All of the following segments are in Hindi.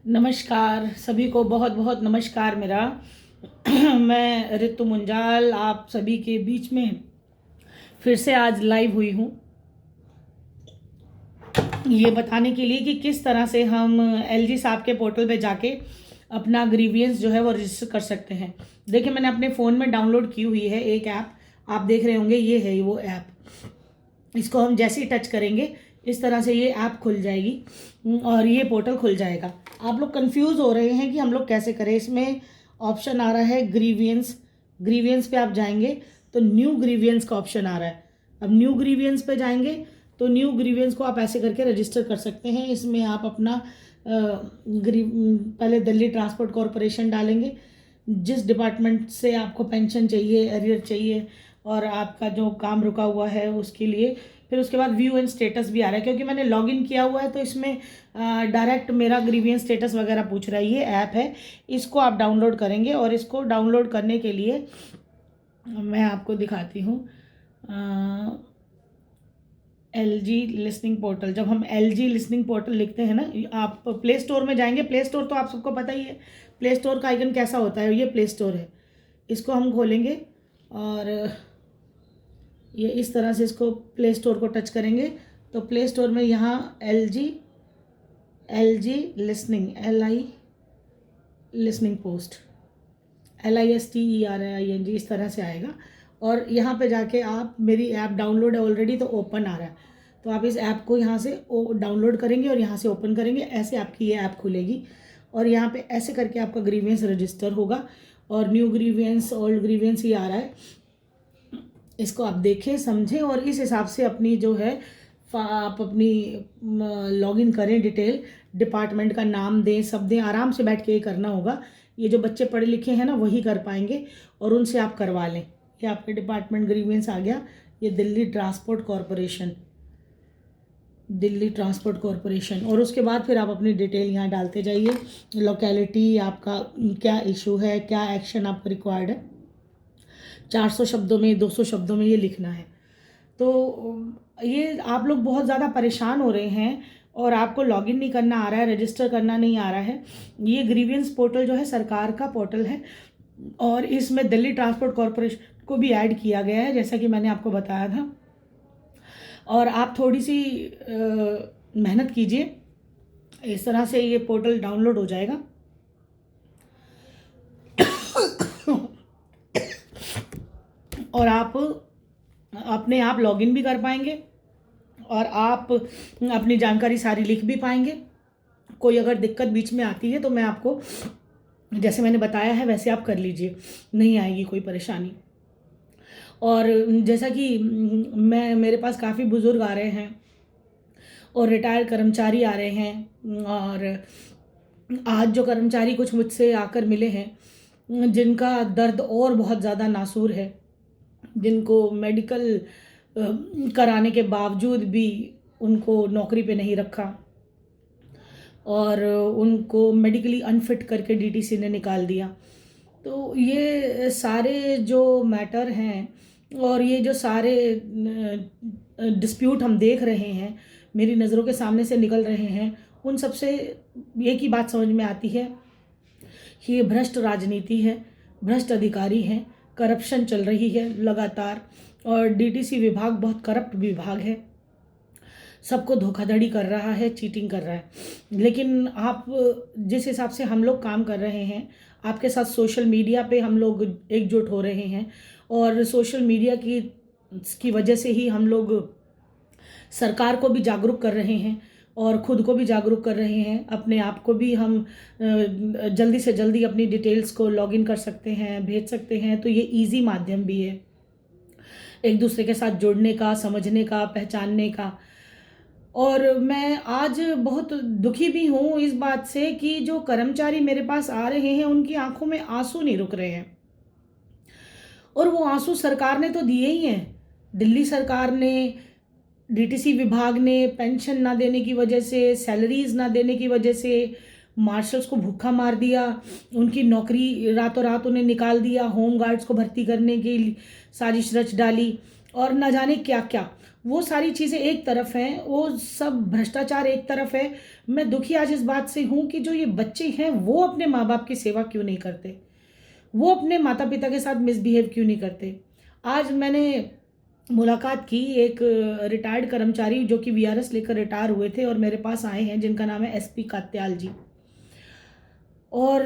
नमस्कार सभी को, बहुत बहुत नमस्कार मेरा। मैं ऋतु मुंजाल आप सभी के बीच में फिर से आज लाइव हुई हूँ, ये बताने के लिए कि किस तरह से हम एलजी साहब के पोर्टल पे जाके अपना ग्रीवियंस जो है वो रजिस्टर कर सकते हैं। देखिए, मैंने अपने फ़ोन में डाउनलोड की हुई है एक ऐप, आप देख रहे होंगे, ये है वो ऐप। इसको हम जैसे ही टच करेंगे इस तरह से ये ऐप खुल जाएगी और ये पोर्टल खुल जाएगा। आप लोग कंफ्यूज हो रहे हैं कि हम लोग कैसे करें। इसमें ऑप्शन आ रहा है ग्रीवियंस। ग्रीवियंस पे आप जाएंगे तो न्यू ग्रीवियंस का ऑप्शन आ रहा है। अब न्यू ग्रीवियंस पे जाएंगे तो न्यू ग्रीवियंस को आप ऐसे करके रजिस्टर कर सकते हैं। इसमें आप अपना पहले दिल्ली ट्रांसपोर्ट कॉरपोरेशन डालेंगे, जिस डिपार्टमेंट से आपको पेंशन चाहिए, एरियर चाहिए और आपका जो काम रुका हुआ है उसके लिए। फिर उसके बाद व्यू एंड स्टेटस भी आ रहा है, क्योंकि मैंने लॉगिन किया हुआ है तो इसमें डायरेक्ट मेरा ग्रीवियंस स्टेटस वगैरह पूछ रहा है। ये ऐप है, इसको आप डाउनलोड करेंगे और इसको डाउनलोड करने के लिए मैं आपको दिखाती हूँ। LG लिसनिंग पोर्टल, जब हम LG लिसनिंग पोर्टल लिखते हैं ना, आप प्ले स्टोर में जाएंगे। प्ले स्टोर तो आप सबको पता ही है, प्ले स्टोर का आइकन कैसा होता है। ये प्ले स्टोर है, इसको हम खोलेंगे और ये इस तरह से इसको प्ले स्टोर को टच करेंगे तो प्ले स्टोर में यहाँ LG listening, listening post, LISTERING इस तरह से आएगा। और यहाँ पे जाके आप, मेरी ऐप डाउनलोड है ऑलरेडी तो ओपन आ रहा है, तो आप इस ऐप को यहाँ से डाउनलोड करेंगे और यहाँ से ओपन करेंगे, ऐसे आपकी ये ऐप खुलेगी और यहाँ पे ऐसे करके आपका ग्रीवियंस रजिस्टर होगा। और न्यू ग्रीवियंस, ओल्ड ग्रीवियंस ही आ रहा है। इसको आप देखें, समझें और इस हिसाब से अपनी जो है आप अपनी लॉगिन करें, डिटेल, डिपार्टमेंट का नाम दें, सब दें। आराम से बैठ के ये करना होगा। ये जो बच्चे पढ़े लिखे हैं ना वही कर पाएंगे और उनसे आप करवा लें। ये आपके डिपार्टमेंट ग्रीवियंस आ गया। ये Delhi transport corporation, Delhi transport corporation. और उसके बाद फिर आप अपनी डिटेल यहाँ डालते जाइए, लोकेलिटी, आपका क्या इशू है, क्या एक्शन आपको रिक्वायर्ड है। 400 शब्दों में, 200 शब्दों में ये लिखना है। तो ये आप लोग बहुत ज़्यादा परेशान हो रहे हैं और आपको लॉगिन नहीं करना आ रहा है, रजिस्टर करना नहीं आ रहा है। ये ग्रीवियंस पोर्टल जो है सरकार का पोर्टल है और इसमें दिल्ली ट्रांसपोर्ट कॉरपोरेशन को भी ऐड किया गया है, जैसा कि मैंने आपको बताया था। और आप थोड़ी सी मेहनत कीजिए, इस तरह से ये पोर्टल डाउनलोड हो जाएगा। और आप अपने आप लॉगिन भी कर पाएंगे और आप अपनी जानकारी सारी लिख भी पाएंगे। कोई अगर दिक्कत बीच में आती है तो मैं आपको, जैसे मैंने बताया है वैसे आप कर लीजिए, नहीं आएगी कोई परेशानी। और जैसा कि मेरे पास काफ़ी बुज़ुर्ग आ रहे हैं और रिटायर्ड कर्मचारी आ रहे हैं, और आज जो कर्मचारी कुछ मुझसे आकर मिले हैं जिनका दर्द और बहुत ज़्यादा नासूर है, जिनको मेडिकल कराने के बावजूद भी उनको नौकरी पे नहीं रखा और उनको मेडिकली अनफिट करके DTC ने निकाल दिया। तो ये सारे जो मैटर हैं और ये जो सारे डिस्प्यूट हम देख रहे हैं, मेरी नज़रों के सामने से निकल रहे हैं, उन सब से एक ही बात समझ में आती है कि ये भ्रष्ट राजनीति है, भ्रष्ट अधिकारी हैं, करप्शन चल रही है लगातार। और DTC विभाग बहुत करप्ट विभाग है, सबको धोखाधड़ी कर रहा है, चीटिंग कर रहा है। लेकिन आप जिस हिसाब से हम लोग काम कर रहे हैं, आपके साथ सोशल मीडिया पे हम लोग एकजुट हो रहे हैं और सोशल मीडिया की वजह से ही हम लोग सरकार को भी जागरूक कर रहे हैं और ख़ुद को भी जागरूक कर रहे हैं। अपने आप को भी हम जल्दी से जल्दी अपनी डिटेल्स को लॉगिन कर सकते हैं, भेज सकते हैं। तो ये इजी माध्यम भी है एक दूसरे के साथ जुड़ने का, समझने का, पहचानने का। और मैं आज बहुत दुखी भी हूँ इस बात से कि जो कर्मचारी मेरे पास आ रहे हैं उनकी आंखों में आंसू नहीं रुक रहे हैं। और वो आंसू सरकार ने तो दिए ही हैं। दिल्ली सरकार ने, DTC विभाग ने पेंशन ना देने की वजह से, सैलरीज ना देने की वजह से मार्शल्स को भूखा मार दिया, उनकी नौकरी रातों रात उन्हें निकाल दिया, होम गार्ड्स को भर्ती करने की साजिश रच डाली और न जाने क्या क्या। वो सारी चीज़ें एक तरफ हैं, वो सब भ्रष्टाचार एक तरफ है। मैं दुखी आज इस बात से हूँ कि जो ये बच्चे हैं वो अपने माँ बाप की सेवा क्यों नहीं करते, वो अपने माता पिता के साथ मिसबिहेव क्यों नहीं करते। आज मैंने मुलाकात की एक रिटायर्ड कर्मचारी जो कि वीआरएस लेकर रिटायर हुए थे और मेरे पास आए हैं, जिनका नाम है एसपी कात्याल जी। और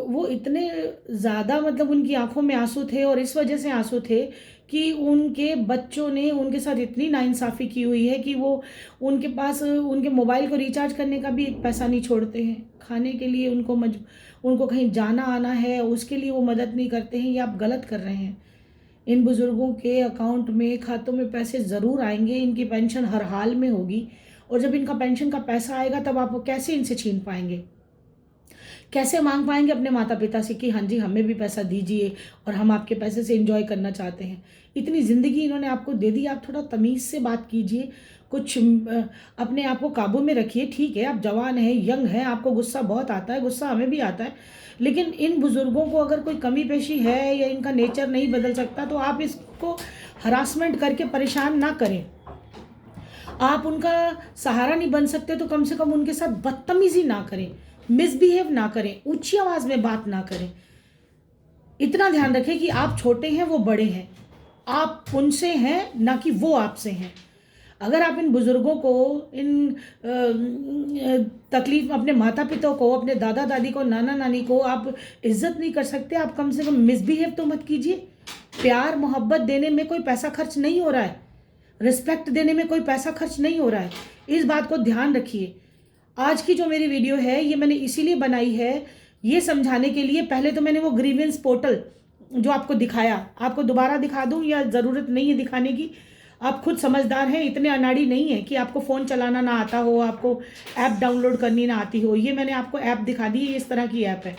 वो इतने ज़्यादा मतलब उनकी आँखों में आँसू थे, और इस वजह से आँसू थे कि उनके बच्चों ने उनके साथ इतनी नाइंसाफ़ी की हुई है कि वो उनके पास उनके मोबाइल को रिचार्ज करने का भी पैसा नहीं छोड़ते हैं। खाने के लिए उनको कहीं जाना आना है, उसके लिए वो मदद नहीं करते हैं। ये आप गलत कर रहे हैं। इन बुज़ुर्गों के अकाउंट में, खातों में पैसे ज़रूर आएँगे, इनकी पेंशन हर हाल में होगी, और जब इनका पेंशन का पैसा आएगा तब आप कैसे इनसे छीन पाएँगे? कैसे माँग पाएँगे अपने माता-पिता से कि हाँ जी, हमें भी पैसा दीजिए और हम आपके पैसे से एन्जॉय करना चाहते हैं। इतनी ज़िंदगी इन्होंने आपको दे दी, आप थोड़ा तमीज़ से बात कीजिए, कुछ अपने आप को काबू में रखिए। ठीक है, आप जवान हैं, यंग हैं, आपको गुस्सा बहुत आता है, गुस्सा हमें भी आता है। लेकिन इन बुज़ुर्गों को अगर कोई कमी-पेशी है या इनका नेचर नहीं बदल सकता, तो आप इसको हरासमेंट करके परेशान ना करें। आप उनका सहारा नहीं बन सकते तो कम से कम उनके साथ बदतमीज़ी ना करें, मिसबिहेव ना करें, ऊँची आवाज़ में बात ना करें। इतना ध्यान रखें कि आप छोटे हैं, वो बड़े हैं। आप उनसे हैं, ना कि वो आपसे हैं। अगर आप इन बुज़ुर्गों को, इन तकलीफ़ अपने माता-पिता को, अपने दादा-दादी को, नाना-नानी को आप इज़्ज़त नहीं कर सकते, आप कम से कम मिसबिहेव तो मत कीजिए। प्यार, मोहब्बत देने में कोई पैसा खर्च नहीं हो रहा है। रिस्पेक्ट देने में कोई पैसा खर्च नहीं हो रहा है। इस बात को ध्यान रखिए। आज की जो मेरी वीडियो है ये मैंने इसीलिए बनाई है, ये समझाने के लिए। पहले तो मैंने वो ग्रीवेंस पोर्टल जो आपको दिखाया, आपको दोबारा दिखा दूँ या ज़रूरत नहीं है दिखाने की? आप खुद समझदार हैं, इतने अनाड़ी नहीं हैं कि आपको फ़ोन चलाना ना आता हो, आपको ऐप डाउनलोड करनी ना आती हो। ये मैंने आपको ऐप दिखा दी, ये इस तरह की ऐप है।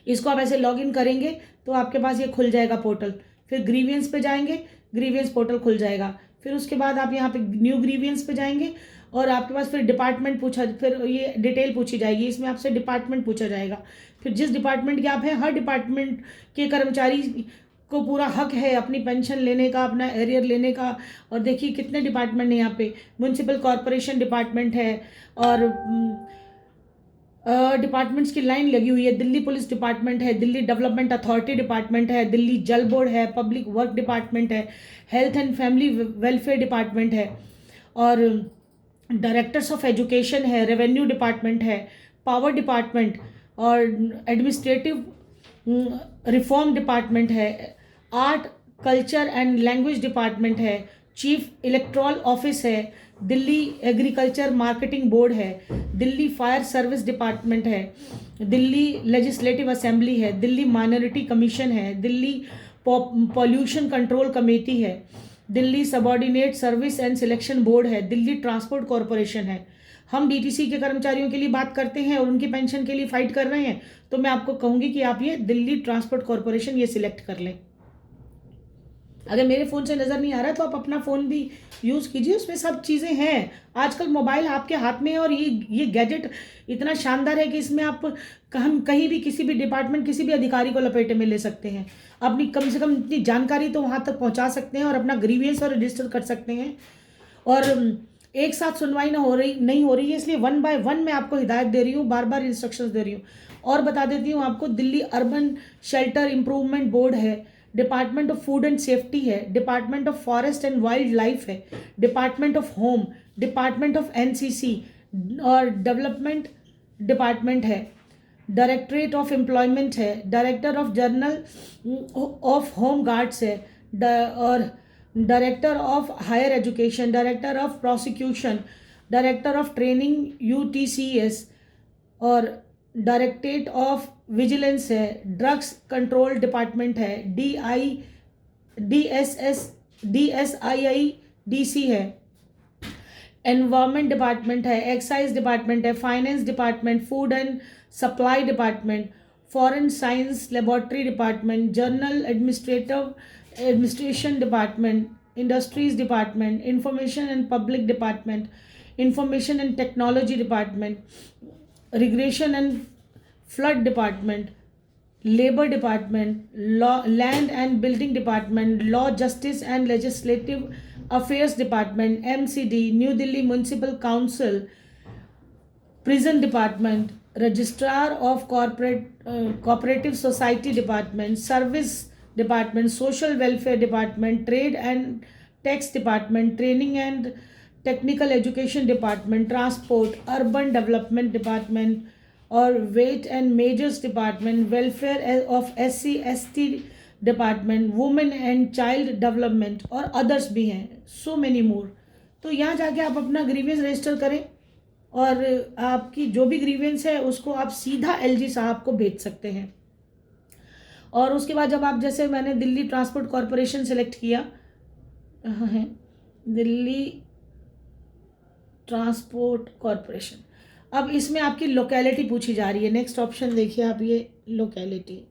इसको आप ऐसे लॉगिन करेंगे तो आपके पास ये खुल जाएगा पोर्टल। फिर ग्रीवियंस पे जाएंगे, ग्रीवियंस पोर्टल खुल जाएगा। फिर उसके बाद आप यहाँ पे न्यू ग्रीवियंस पे जाएंगे और आपके पास फिर डिपार्टमेंट पूछा, फिर ये डिटेल पूछी जाएगी। इसमें आपसे डिपार्टमेंट पूछा जाएगा। फिर जिस डिपार्टमेंट के आप हैं, हर डिपार्टमेंट के कर्मचारी को पूरा हक है अपनी पेंशन लेने का, अपना एरियर लेने का। और देखिए कितने डिपार्टमेंट हैं यहाँ पे। म्यूनसिपल कॉरपोरेशन डिपार्टमेंट है, और डिपार्टमेंट्स की लाइन लगी हुई है। दिल्ली पुलिस डिपार्टमेंट है, दिल्ली डेवलपमेंट अथॉरिटी डिपार्टमेंट है, दिल्ली जल बोर्ड है, पब्लिक वर्क डिपार्टमेंट है, health and family welfare department है, और डायरेक्टर्स ऑफ एजुकेशन है, रेवेन्यू डिपार्टमेंट है, पावर डिपार्टमेंट और एडमिनिस्ट्रेटिव रिफॉर्म डिपार्टमेंट है, art culture and language department है, चीफ इलेक्टोरल ऑफिस है, दिल्ली एग्रीकल्चर मार्केटिंग बोर्ड है, दिल्ली फायर सर्विस डिपार्टमेंट है, दिल्ली लेजिस्लेटिव असेंबली है, दिल्ली माइनॉरिटी कमीशन है, दिल्ली पॉल्यूशन कंट्रोल कमेटी है, Delhi subordinate service and selection board है, दिल्ली ट्रांसपोर्ट कॉरपोरेशन है। हम डीटीसी के कर्मचारियों के लिए बात करते हैं और उनकी पेंशन के लिए फाइट कर रहे हैं, तो मैं आपको कहूँगी कि आप ये दिल्ली ट्रांसपोर्ट कॉरपोरेशन ये सिलेक्ट कर लें। अगर मेरे फ़ोन से नज़र नहीं आ रहा है तो आप अपना फ़ोन भी यूज़ कीजिए, उसमें सब चीज़ें हैं। आजकल मोबाइल आपके हाथ में है, और ये गैजेट इतना शानदार है कि इसमें आप कहीं भी किसी भी डिपार्टमेंट, किसी भी अधिकारी को लपेटे में ले सकते हैं। अपनी कम से कम इतनी जानकारी तो वहाँ तक पहुँचा सकते हैं और अपना ग्रीवियंस और रजिस्टर कर सकते हैं। और एक साथ सुनवाई नहीं हो रही है, इसलिए 1 बाय 1 मैं आपको हिदायत दे रही हूँ, बार-बार इंस्ट्रक्शंस दे रही हूँ। और बता देती हूँ आपको, Delhi urban shelter improvement board है, department of food and safety है, department of forest and wild life है, department of home, department of NCC और डेवलपमेंट डिपार्टमेंट है, डायरेक्टरेट ऑफ एम्प्लॉयमेंट है, director of general of home guards है, और director of higher education, director of prosecution, director of training UTCS, और डायरेक्टरेट ऑफ विजिलेंस है, ड्रग्स कंट्रोल डिपार्टमेंट है, DSIIDC है, एनवायरमेंट डिपार्टमेंट है, एक्साइज डिपार्टमेंट है, finance department, food and supply department, foreign science laboratory department, journal administration department, industries department, information and public department, information and technology department, regression and flood department, labour department, law land and building department, law justice and legislative affairs department, MCD, new Delhi municipal council, prison department, registrar of cooperative society department, service department, social welfare department, trade and tax department, training and technical education department, transport, urban development department और weight and measures department, welfare of SC/ST department, women and child development और अदर्स भी हैं, सो मेनी मोर। तो यहाँ जाके आप अपना ग्रीवियंस रजिस्टर करें और आपकी जो भी ग्रीवियंस है उसको आप सीधा LG साहब को भेज सकते हैं। और उसके बाद जब आप, जैसे मैंने दिल्ली ट्रांसपोर्ट कॉरपोरेशन सेलेक्ट किया, है दिल्ली ट्रांसपोर्ट कॉरपोरेशन, अब इसमें आपकी लोकेलिटी पूछी जा रही है। नेक्स्ट ऑप्शन देखिए आप, ये लोकेलिटी,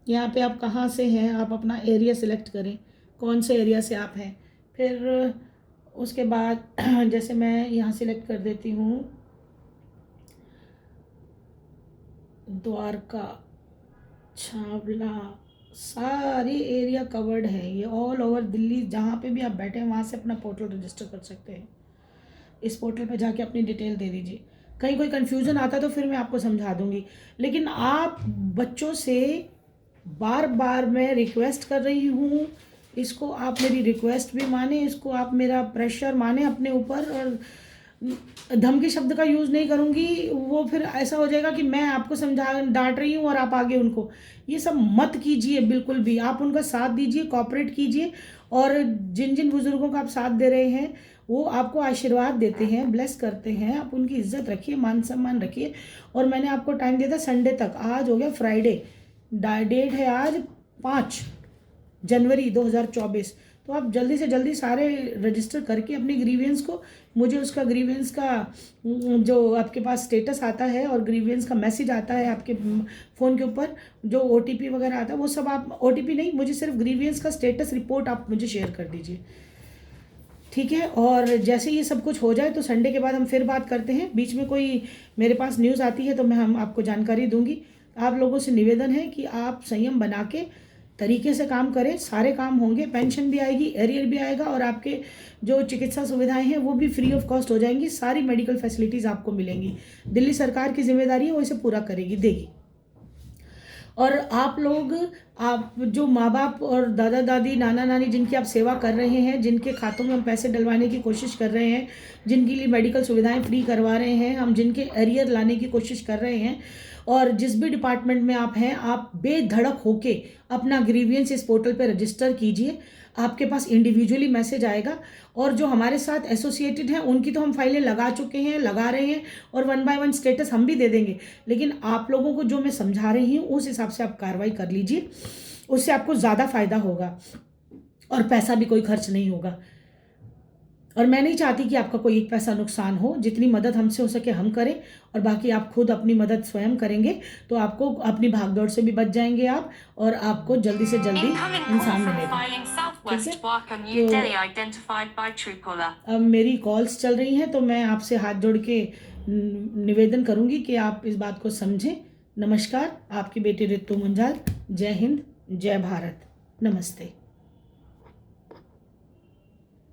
यहाँ पे आप कहाँ से हैं, आप अपना एरिया सिलेक्ट करें, कौन से एरिया से आप हैं। फिर उसके बाद जैसे मैं यहाँ सिलेक्ट कर देती हूँ द्वारका, छावला, सारी एरिया कवर्ड है, ये ऑल ओवर दिल्ली, जहाँ पे भी आप बैठे हैं वहाँ से अपना पोर्टल रजिस्टर कर सकते हैं। इस पोर्टल पे जाके अपनी डिटेल दे दीजिए। कहीं कोई कन्फ्यूज़न आता तो फिर मैं आपको समझा दूंगी, लेकिन आप बच्चों से बार बार मैं रिक्वेस्ट कर रही हूँ, इसको आप मेरी रिक्वेस्ट भी माने, इसको आप मेरा प्रेशर माने अपने ऊपर, और धमकी शब्द का यूज़ नहीं करूँगी। वो फिर ऐसा हो जाएगा कि मैं आपको समझा डांट रही हूँ और आप आगे उनको, ये सब मत कीजिए बिल्कुल भी। आप उनका साथ दीजिए, कॉपरेट कीजिए, और जिन जिन बुज़ुर्गों का आप साथ दे रहे हैं वो आपको आशीर्वाद देते हैं, ब्लेस करते हैं, आप उनकी इज्जत रखिए, मान सम्मान रखिए। और मैंने आपको टाइम दिया था संडे तक, आज हो गया फ्राइडे, डेट है आज 5 जनवरी 2024। तो आप जल्दी से जल्दी सारे रजिस्टर करके अपनी ग्रीवियंस को, मुझे उसका ग्रीवियंस का जो आपके पास स्टेटस आता है और ग्रीवियंस का मैसेज आता है आपके फ़ोन के ऊपर, जो OTP वगैरह आता है, वो सब आप, OTP नहीं, मुझे सिर्फ ग्रीवियंस का स्टेटस रिपोर्ट आप मुझे शेयर कर दीजिए, ठीक है। और जैसे ये सब कुछ हो जाए तो संडे के बाद हम फिर बात करते हैं। बीच में कोई मेरे पास न्यूज़ आती है तो हम आपको जानकारी दूंगी। आप लोगों से निवेदन है कि आप संयम बना के तरीके से काम करें, सारे काम होंगे, पेंशन भी आएगी, एरियर भी आएगा, और आपके जो चिकित्सा सुविधाएं हैं वो भी फ्री ऑफ कॉस्ट हो जाएंगी, सारी मेडिकल फैसिलिटीज़ आपको मिलेंगी। दिल्ली सरकार की जिम्मेदारी है, वो इसे पूरा करेगी, देगी। और आप लोग, आप जो माँ बाप और दादा दादी, नाना नानी जिनकी आप सेवा कर रहे हैं, जिनके खातों में हम पैसे डलवाने की कोशिश कर रहे हैं, जिनके लिए मेडिकल सुविधाएं फ्री करवा रहे हैं, हम जिनके एरियर लाने की कोशिश कर रहे हैं, और जिस भी डिपार्टमेंट में आप हैं, आप बेधड़क होके अपना ग्रीवियंस इस पोर्टल पे रजिस्टर कीजिए। आपके पास इंडिविजुअली मैसेज आएगा, और जो हमारे साथ एसोसिएटेड हैं उनकी तो हम फाइलें लगा चुके हैं, लगा रहे हैं, और 1 बाय 1 स्टेटस हम भी दे देंगे। लेकिन आप लोगों को जो मैं समझा रही हूँ उस हिसाब से आप कार्रवाई कर लीजिए, उससे आपको ज़्यादा फायदा होगा और पैसा भी कोई खर्च नहीं होगा। और मैं नहीं चाहती कि आपका कोई एक पैसा नुकसान हो। जितनी मदद हमसे हो सके हम करें, और बाकी आप खुद अपनी मदद स्वयं करेंगे तो आपको अपनी भागदौड़ से भी बच जाएंगे आप, और आपको जल्दी से जल्दी इंसान मिलेगा, ठीक है। तो अब मेरी कॉल्स चल रही हैं तो मैं आपसे हाथ जोड़ के निवेदन करूंगी कि आप इस बात को समझें। नमस्कार, आपकी बेटी रितु मुंजाल। जय हिंद, जय भारत, नमस्ते।